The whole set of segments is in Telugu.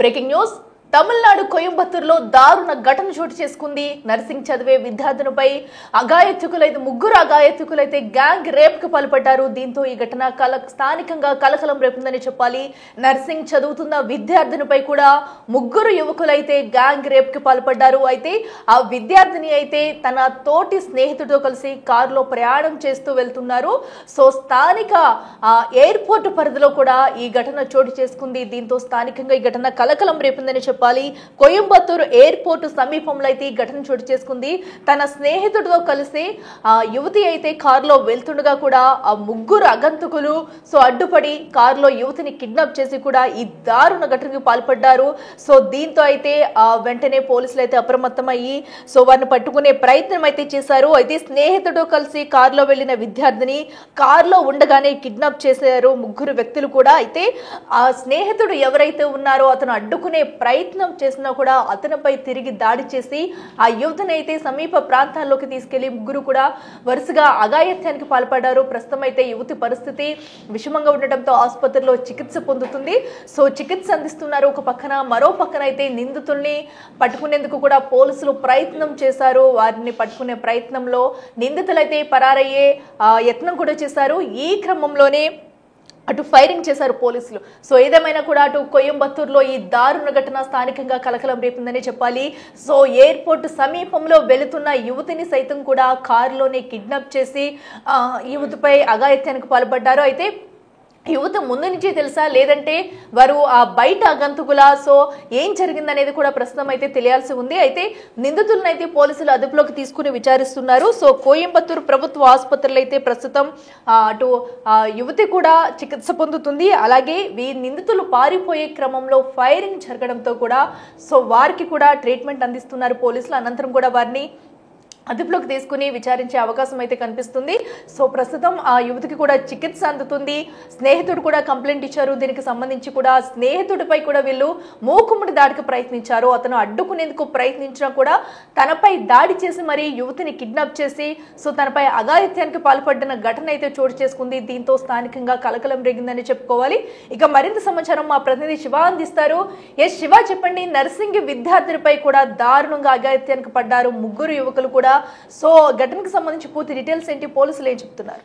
బ్రేకింగ్ న్యూస్ తమిళనాడు కోయంబత్తూరులో దారుణ ఘటన చోటు చేసుకుంది. నర్సింగ్ చదివే విద్యార్థినిపై ముగ్గురు అఘాయత్తుకులైతే గ్యాంగ్ రేప్ కు పాల్పడ్డారు. దీంతో ఈ ఘటన స్థానికంగా కలకలం రేపుందని చెప్పాలి. నర్సింగ్ చదువుతున్న విద్యార్థినిపై కూడా ముగ్గురు యువకులైతే గ్యాంగ్ రేప్ కు పాల్పడ్డారు. అయితే ఆ విద్యార్థిని అయితే తన తోటి స్నేహితుడితో కలిసి కారులో ప్రయాణం చేస్తూ వెళ్తున్నారు. సో స్థానిక ఎయిర్పోర్ట్ పరిధిలో కూడా ఈ ఘటన చోటు చేసుకుంది. దీంతో స్థానికంగా ఈ ఘటన కలకలం రేపుందని చెప్పాలి. కోయంబత్తూరు ఎయిర్పోర్ట్ సమీపంలో అయితే ఈ ఘటన చోటు చేసుకుంది. తన స్నేహితుడితో కలిసి యువతి అయితే కారులో వెళ్తుండగా కూడా ఆ ముగ్గురు అగంతకులు అడ్డుపడి కారులో యువతిని కిడ్నాప్ చేసి కూడా ఈ దారుణ ఘటనకు పాల్పడ్డారు. సో దీంతో అయితే వెంటనే పోలీసులు అయితే అప్రమత్తమయ్యి వారిని పట్టుకునే ప్రయత్నం అయితే చేశారు. అయితే స్నేహితుడితో కలిసి కారులో వెళ్లిన విద్యార్థిని కారులో ఉండగానే కిడ్నాప్ చేశారు ముగ్గురు వ్యక్తులు కూడా. అయితే ఆ స్నేహితుడు ఎవరైతే ఉన్నారో అతను అడ్డుకునే ప్రయత్నం చేసినా కూడా అతనిపై తిరిగి దాడి చేసి ఆ యువతిని అయితే సమీప ప్రాంతాల్లోకి తీసుకెళ్లి ముగ్గురు కూడా వరుసగా అఘాయిత్యానికి పాల్పడ్డారు. ప్రస్తుతం అయితే యువతి పరిస్థితి విషమంగా ఉండటంతో ఆసుపత్రిలో చికిత్స పొందుతుంది. చికిత్స అందిస్తున్నారు. ఒక పక్కన మరో పక్కన అయితే నిందితుల్ని పట్టుకునేందుకు కూడా పోలీసులు ప్రయత్నం చేశారు. వారిని పట్టుకునే ప్రయత్నంలో నిందితులైతే పరారయ్యే యత్నం కూడా చేశారు. ఈ క్రమంలోనే అటు ఫైరింగ్ చేశారు పోలీసులు. ఏదేమైనా కూడా అటు కోయంబత్తూరులో ఈ దారుణ ఘటన స్థానికంగా కలకలం రేపిందని చెప్పాలి. ఎయిర్పోర్ట్ సమీపంలో వెళుతున్న యువతిని సైతం కూడా కారులోనే కిడ్నాప్ చేసి యువతిపై అఘాయిత్యానికి పాల్పడ్డారు. అయితే యువత ముందు నుంచి తెలుసా లేదంటే వారు బయట అగంతకులా ఏం జరిగిందనేది కూడా ప్రస్తుతం అయితే తెలియాల్సి ఉంది. అయితే నిందితులను అయితే పోలీసులు అదుపులోకి తీసుకుని విచారిస్తున్నారు. కోయంబత్తూరు ప్రభుత్వ ఆసుపత్రిలో అయితే ప్రస్తుతం అటు యువతి కూడా చికిత్స పొందుతుంది. అలాగే ఈ నిందితులు పారిపోయే క్రమంలో ఫైరింగ్ జరగడంతో కూడా వారికి కూడా ట్రీట్మెంట్ అందిస్తున్నారు పోలీసులు. అనంతరం కూడా వారిని అదుపులోకి తీసుకుని విచారించే అవకాశం అయితే కనిపిస్తుంది. ప్రస్తుతం ఆ యువతికి కూడా చికిత్స అందుతుంది. స్నేహితుడు కూడా కంప్లైంట్ ఇచ్చారు. దీనికి సంబంధించి కూడా స్నేహితుడిపై కూడా వీళ్ళు మూకుమ్మడి దాడికి ప్రయత్నించారు. అతను అడ్డుకునేందుకు ప్రయత్నించినా కూడా తనపై దాడి చేసి మరి యువతిని కిడ్నాప్ చేసి తనపై అఘాయిత్యానికి పాల్పడిన ఘటన అయితే చోటు చేసుకుంది. దీంతో స్థానికంగా కలకలం రేగిందని చెప్పుకోవాలి. ఇక మరింత సమాచారం మా ప్రతినిధి శివ అందిస్తారు. శివ, చెప్పండి. నర్సింగ్ విద్యార్థులపై కూడా దారుణంగా అఘాయిత్యానికి పడ్డారు ముగ్గురు యువకులు కూడా. ఘటనకు సంబంధించి పూర్తి డీటెయిల్స్ ఏంటి, పోలీసులు ఏం చెప్తున్నారు?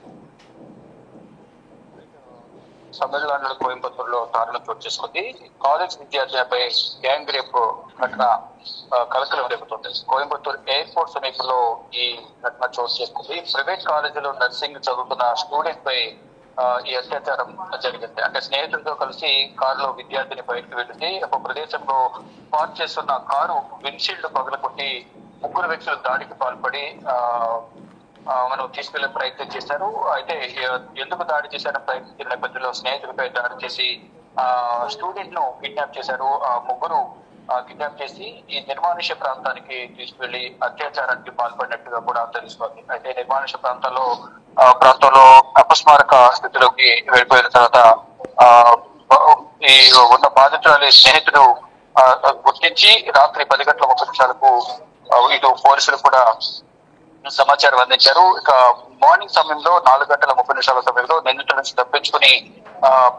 తమిళనాడు కోయంబత్తూరులో దారుణం చోటు చేసుకుంది. కాలేజ్ విద్యార్థులపై గ్యాంగ్ రేప్ ఘటన కలకలం రేపుతుంది. కోయంబత్తూరు ఎయిర్పోర్ట్ సమీపంలో ఈ ఘటన చోటు చేసుకుంది. ప్రైవేట్ కాలేజీలో నర్సింగ్ చదువుతున్న స్టూడెంట్ పై ఈ అత్యాచారం జరిగింది. అంటే స్నేహితులతో కలిసి కారులో విద్యార్థిని బయటకు వెళ్ళింది. ఒక ప్రదేశంలో పార్క్ చేస్తున్న కారు విండ్షీల్డ్ పగలగొట్టి ముగ్గురు వ్యక్తులు దాడికి పాల్పడి మనం తీసుకెళ్లే ప్రయత్నం చేశారు. అయితే ఎందుకు దాడి చేశారని ప్రయత్నించిన నేపథ్యంలో స్నేహితులపై దాడి చేసి స్టూడెంట్ ను కిడ్నాప్ చేశారు. ముగ్గురు కిడ్నాప్ చేసి ఈ నిర్మానుష్య ప్రాంతానికి తీసుకువెళ్లి అత్యాచారానికి పాల్పడినట్టుగా కూడా తెలుస్తోంది. అయితే నిర్మానుష్య ప్రాంతంలో అపస్మారక స్థితిలోకి వెళ్ళిపోయిన తర్వాత ఈ ఉన్న బాధితురాలి స్నేహితుడు గుర్తించి రాత్రి 10:30 ఇటు పోలీసులు కూడా సమాచారం అందించారు. ఇక మార్నింగ్ సమయంలో 4:30 సమయంలో నిందితుల నుంచి తప్పించుకుని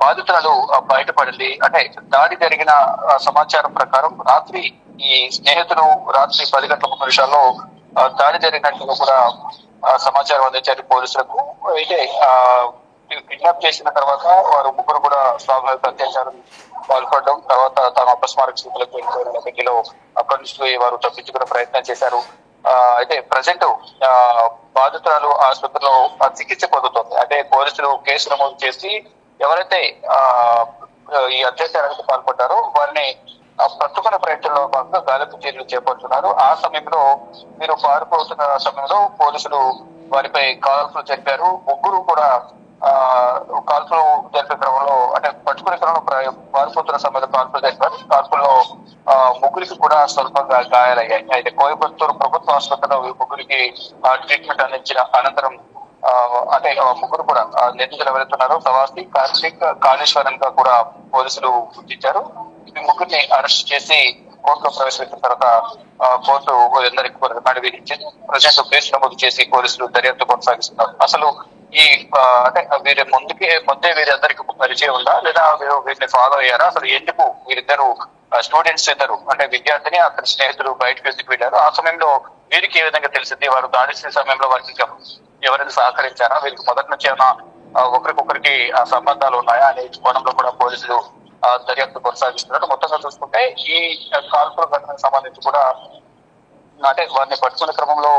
బాధితురాలు బయటపడింది. అంటే దాడి జరిగిన సమాచారం ప్రకారం రాత్రి ఈ స్నేహితులు రాత్రి 10:30 దాడి జరిగినట్టుగా కూడా సమాచారం అందించారు పోలీసులకు. అయితే కిడ్నాప్ చేసిన తర్వాత వారు ముగ్గురు కూడా స్వాభావిక అత్యాచారం పాల్పడడం, తర్వాత తమ అపస్మారక స్థితిలోకి వెళ్ళిపోయిన నేపథ్యంలో అక్కడి నుంచి వారు తప్పించుకునే ప్రయత్నం చేశారు. అయితే ప్రజెంట్ బాధితురాలు ఆసుపత్రిలో చికిత్స పొందుతోంది. అంటే పోలీసులు కేసు నమోదు చేసి ఎవరైతే ఈ అత్యాచారానికి పాల్పడ్డారో వారిని పట్టుకునే ప్రయత్నంలో భాగంగా గాలింపు చర్యలు చేపడుతున్నారు. ఆ సమయంలో వీరు పారిపోతున్న సమయంలో పోలీసులు వారిపై కాల్పులు జరిపారు. ముగ్గురు కూడా కాల్పులు జరిపే క్రమంలో అంటే పట్టుకునే క్రమంలో పారిపోతున్న సమయంలో కాల్పులు జరిపారు. కాల్పుల్లో ముగ్గురికి కూడా స్వల్పంగా గాయాలయ్యాయి. అయితే కోయంబత్తూరు ప్రభుత్వ ఆసుపత్రిలో ముగ్గురికి ట్రీట్మెంట్ అందించిన అనంతరం అంటే ముగ్గురు కూడా నిందితులు ఎవరైతున్నారో ప్రవాసి కార్తీక్, కాళేశ్వరన్ గా కూడా పోలీసులు గుర్తించారు. ఈ ముగ్గురిని అరెస్ట్ చేసి కోర్టులో ప్రవేశపెట్టిన తర్వాత కోర్టు ఎందరికి రిమాండ్ విధించింది. ప్రజెంట్ కేసు నమోదు చేసి పోలీసులు దర్యాప్తు కొనసాగిస్తున్నారు. అసలు ఈ అంటే ముందే వీరందరికి పరిచయం ఉందా లేదా వీరిని ఫాలో అయ్యారా, అసలు ఎందుకు వీరిద్దరు స్టూడెంట్స్ ఇద్దరు అంటే విద్యార్థిని అతని స్నేహితులు బయటకు ఎందుకు వెళ్ళారు, ఆ సమయంలో వీరికి ఏ విధంగా తెలిసింది, వారు దాడి చేసే సమయంలో వారికి ఎవరైనా సహకరించారా, వీరికి మొదటి నుంచి ఏమైనా ఒకరికొకరికి సంబంధాలు ఉన్నాయా అనే కోణంలో కూడా పోలీసులు దర్యాప్తు కొనసాగిస్తున్నారు. మొత్తంగా చూసుకుంటే ఈ కాల్పుల ఘటనకు సంబంధించి కూడా అంటే వారిని పట్టుకునే క్రమంలో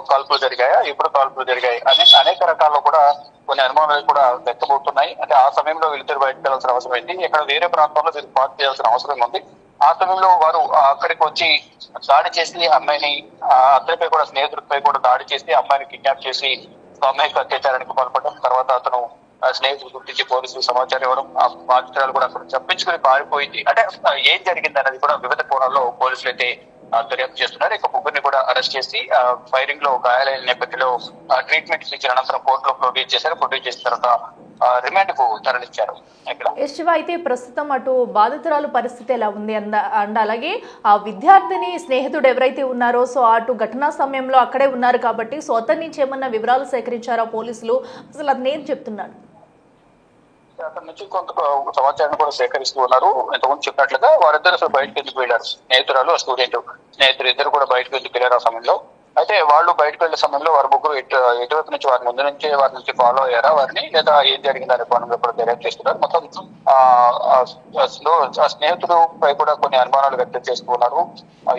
కాల్పులు జరిగాయా, ఎప్పుడు కాల్పులు జరిగాయి అనే అనేక రకాల్లో కూడా కొన్ని అనుమానాలు కూడా వ్యక్తమవుతున్నాయి. అంటే ఆ సమయంలో వీళ్ళిద్దరు బయటకు వెళ్లాల్సిన అవసరం అయింది, ఇక్కడ వేరే ప్రాంతంలో వీళ్ళు పార్క్ చేయాల్సిన అవసరం ఉంది. ఆ సమయంలో వారు అక్కడికి వచ్చి దాడి చేసి అమ్మాయిని, అతనిపై కూడా స్నేహితుడిపై కూడా దాడి చేసి అమ్మాయిని కిడ్నాప్ చేసి సామూహిక అత్యాచారానికి పాల్పడడం, తర్వాత అతను స్నేహితులు గుర్తించి పోలీసులు సమాచారం ఇవ్వడం, ఆ బాధితురాలు కూడా అక్కడ తప్పించుకుని పారిపోయింది. అంటే ఏం జరిగింది అనేది కూడా వివిధ కోణాల్లో పోలీసులు అయితే దర్యాప్తు చేస్తున్నారు. ఇక ముగ్గురిని కూడా అరెస్ట్ చేసి ఫైరింగ్ లో గాయాలైన నేపథ్యంలో ట్రీట్మెంట్ ఇచ్చిన అనంతరం కోర్టులో ప్రొడ్యూస్ చేశారు. ప్రొడ్యూస్ చేసిన తర్వాత రిమాండ్ కు తరలించారు. శివ, అయితే ప్రస్తుతం అటు బాధితురాలు పరిస్థితి ఎలా ఉంది అండ్ అలాగే ఆ విద్యార్థిని స్నేహితుడు ఎవరైతే ఉన్నారో సో అటు ఘటనా సమయంలో అక్కడే ఉన్నారు కాబట్టి సో అతని నుంచి ఏమన్నా వివరాలు సేకరించారా పోలీసులు, అసలు అది నేను చెప్తున్నాను. అతని నుంచి కొంత సమాచారం కూడా సేకరిస్తూ ఉన్నారు. ఇంతకుముందు చెప్పినట్లుగా వారిద్దరు అసలు బయటకు ఎందుకు వెళ్ళారు, స్నేహితురాలు స్నేహితులు ఇద్దరు కూడా బయటకు ఎందుకు వెళ్ళారు ఆ సమయంలో. అయితే వాళ్ళు బయటకు వెళ్లే సమయంలో వారి ముగ్గురు ఎటువైపు నుంచి వారి ముందు నుంచే వారి నుంచి ఫాలో అయ్యారా వారిని, లేదా ఏం జరిగింది అనే కోణంలో కూడా దర్యాప్తు చేస్తున్నారు. మొత్తం ఆ స్నేహితుడు పై కూడా కొన్ని అనుమానాలు వ్యక్తం చేస్తూ ఉన్నారు.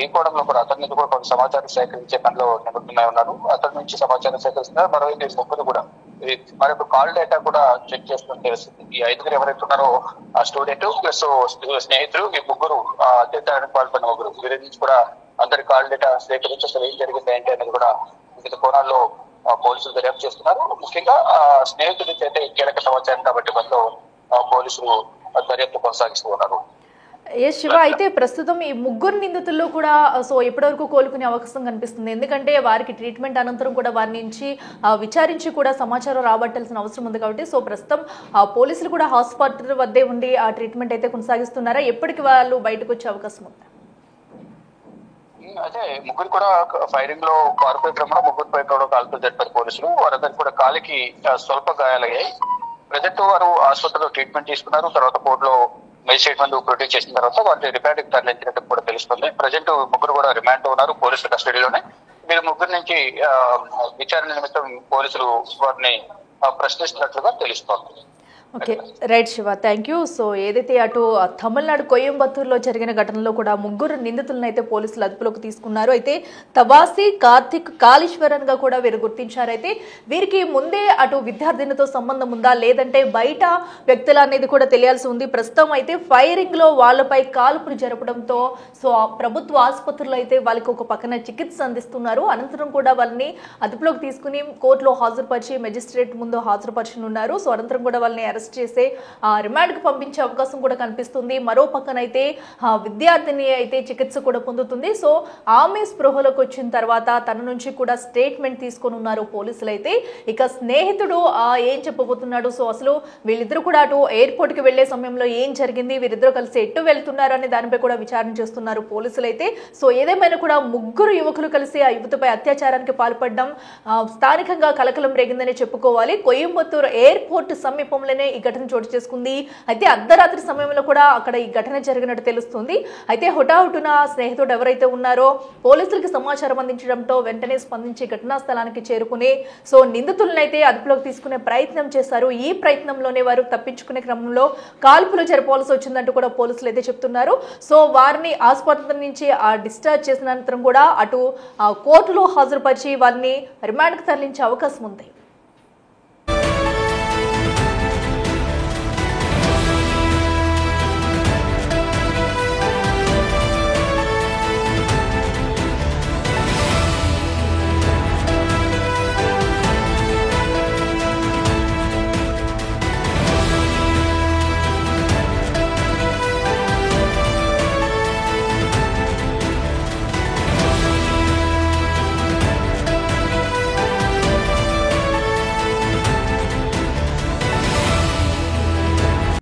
ఈ కోణంలో కూడా అతని నుంచి కూడా కొంత సమాచారం సేకరించే పనిలో నిమగ్నమై ఉన్నారు. అతని నుంచి సమాచారం సేకరిస్తున్నారు. మరోవైపు ముగ్గురు కూడా మరొక కాల్ డేటా కూడా చెక్ చేస్తున్నట్టు తెలుస్తుంది. ఈ ఐదుగురు ఎవరైతే ఉన్నారో ఆ స్టూడెంట్ ప్లస్ స్నేహితులు, ఈ ముగ్గురు అత్యాచారానికి పాల్పడిన ముగ్గురు, వీరి నుంచి కూడా అందరి కాల్ డేటా సేకరించి అసలు ఏం జరిగింది ఏంటి అనేది కూడా వివిధ కోణాల్లో పోలీసులు దర్యాప్తు చేస్తున్నారు. ముఖ్యంగా స్నేహితుడి అయితే కీలక సమాచారం కాబట్టి మనలో పోలీసులు దర్యాప్తు కొనసాగిస్తూ ఉన్నారు. శివ, అయితే ప్రస్తుతం ఈ ముగ్గురు నిందితుల్లో కూడా సో ఎప్పటివరకు కోలుకునే అవకాశం కనిపిస్తుంది, ఎందుకంటే వారికి ట్రీట్మెంట్ అనంతరం కూడా వారి నుంచి విచారించి కూడా సమాచారం రాబట్టాల్సిన అవసరం ఉంది కాబట్టి సో ప్రస్తుతం పోలీసులు కూడా హాస్పిటల్ వద్దే ఉండి ఆ ట్రీట్మెంట్ అయితే కొనసాగిస్తున్నారా, ఎప్పటికి వాళ్ళు బయటకు వచ్చే అవకాశం ఉంది? అయితే ముగ్గురు కూడా ఫైరింగ్ లో పారిపోయే క్రమంలో ముగ్గురిపై కూడా కాల్పులు జరిపారు పోలీసులు. వారందరికీ కూడా కాలికి స్వల్ప గాయాలయ్యాయి. ప్రజెంట్ వారు ఆసుపత్రిలో ట్రీట్మెంట్ తీసుకున్నారు. తర్వాత కోర్టులో మెజిస్ట్రేట్ ముందు ప్రొడ్యూస్ చేసిన తర్వాత వారిని రిమాండ్ కి తరలించినట్టు కూడా తెలుస్తుంది. ప్రజెంట్ ముగ్గురు కూడా రిమాండ్ లో ఉన్నారు పోలీసుల కస్టడీలోనే. వీరు ముగ్గురు నుంచి విచారణ నిమిత్తం పోలీసులు వారిని ప్రశ్నిస్తున్నట్లుగా తెలుస్తోంది. Okay, right Shiva, thank you. So ఏదైతే అటు తమిళనాడు కోయంబత్తూరులో జరిగిన ఘటనలో కూడా ముగ్గురు నిందితులను అయితే పోలీసులు అదుపులోకి తీసుకున్నారు. అయితే తవాసి, కార్తిక్, కాళీశ్వరన్ గా కూడా వీరు గుర్తించారు. అయితే వీరికి ముందే అటు విద్యార్థినితో సంబంధం ఉందా లేదంటే బయట వ్యక్తుల అనేది కూడా తెలియాల్సి ఉంది. ప్రస్తుతం అయితే ఫైరింగ్ లో వాళ్ళపై కాల్పులు జరపడంతో సో ప్రభుత్వ ఆసుపత్రులు అయితే వాళ్ళకి ఒక పక్కన చికిత్స అందిస్తున్నారు. అనంతరం కూడా వాళ్ళని అదుపులోకి తీసుకుని కోర్టులో హాజరుపరిచి మెజిస్ట్రేట్ ముందు హాజరుపరచనున్నారు. సో అనంతరం కూడా వాళ్ళని అరెస్ట్ చేసే రిమాండ్ కు పంపించే అవకాశం కూడా కనిపిస్తుంది. మరో పక్కనైతే విద్యార్థిని అయితే చికిత్స కూడా పొందుతుంది. సో ఆమె స్పృహలోకి వచ్చిన తర్వాత తన నుంచి కూడా స్టేట్మెంట్ తీసుకొని ఉన్నారు పోలీసులు. అయితే ఇక స్నేహితుడు ఏం చెప్పబోతున్నాడు, సో అసలు వీళ్ళిద్దరు కూడా అటు ఎయిర్పోర్ట్ కి వెళ్లే సమయంలో ఏం జరిగింది, వీరిద్దరు కలిసి ఎట్టు వెళ్తున్నారు అనే దానిపై కూడా విచారణ చేస్తున్నారు పోలీసులు. అయితే సో ఏదేమైనా కూడా ముగ్గురు యువకులు కలిసి ఆ యువతపై అత్యాచారానికి పాల్పడడం స్థానికంగా కలకలం రేగిందని చెప్పుకోవాలి. కోయంబత్తూరు ఎయిర్పోర్ట్ సమీపంలోనే ఈ ఘటన చోటు చేసుకుంది. అయితే అర్ధరాత్రి సమయంలో కూడా అక్కడ ఈ ఘటన జరిగినట్టు తెలుస్తుంది. అయితే హుటాహుటున స్నేహితుడు ఎవరైతే ఉన్నారో పోలీసులకు సమాచారం అందించడంతో వెంటనే స్పందించి ఘటనా స్థలానికి చేరుకుని సో నిందితులను అయితే అదుపులోకి తీసుకునే ప్రయత్నం చేశారు. ఈ ప్రయత్నంలోనే వారు తప్పించుకునే క్రమంలో కాల్పులు జరపాల్సి వచ్చిందంటూ కూడా పోలీసులు అయితే చెప్తున్నారు. సో వారిని ఆసుపత్రి నుంచి డిశ్చార్జ్ చేసిన అనంతరం కూడా అటు కోర్టులో హాజరుపరిచి వారిని రిమాండ్కి తరలించే అవకాశం ఉంది.